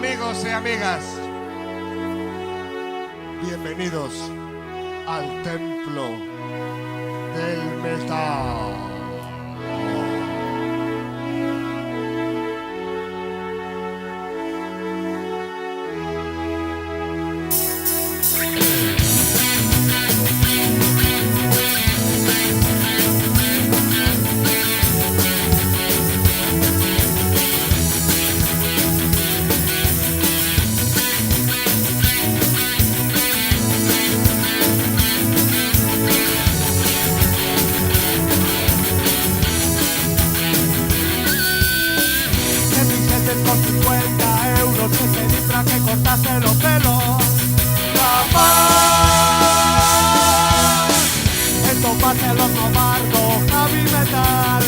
Amigos y amigas, bienvenidos al templo del metal. Con 50 euros que se disfra que cortase los pelos. Capaz en tomarse los novardos heavy metal.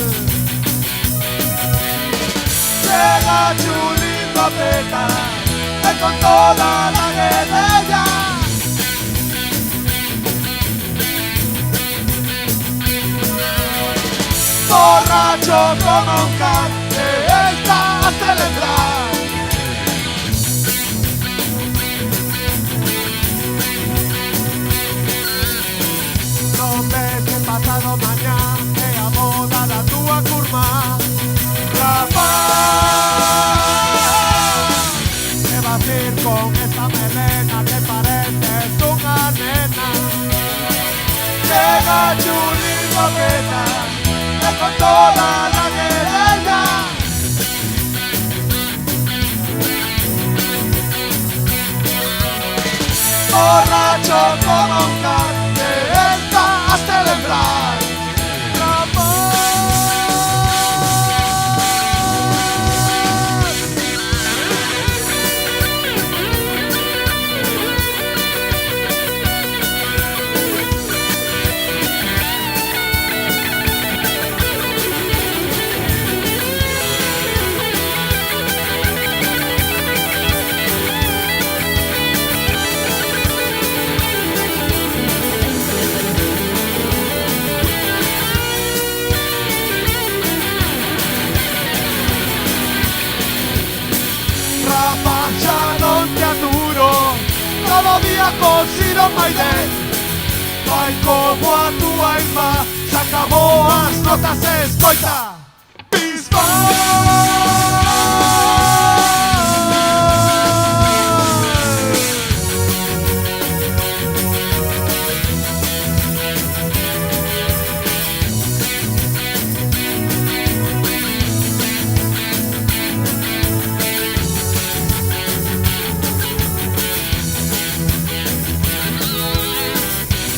Llega chulito a peta con toda la guerrilla. Borracho como un can que está a celebrar. No ves que pasado mañana que a moda la tua curma. Rapaz, ¿qué vas a ir con esa melena que pareces una nena? Llega chulito peta con toda la guerrilla. Borracho como un can que está a celebrar. Ya non te aturo, todo día consigo Maide. Vai como a tua irmá, se acabou as notas, escoita. Bisbal.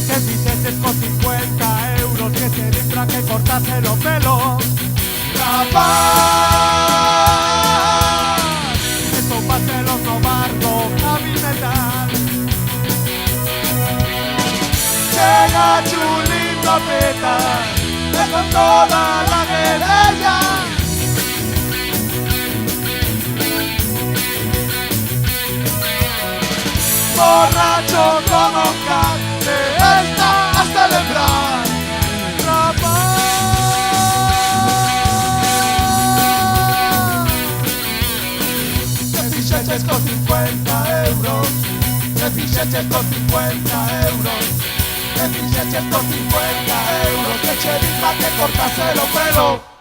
Que billetes con 50 euros que se disfra que cortase los pelos. Capaz que topase los novardos heavy metal. Llega chulito a peta con toda la guerrilla. Borracho como un can que está a celebrar. Rapaz, que billetes con 50 euros, que billetes con 50 euros, que billetes con 50 euros, que se diga que cortase los pelos.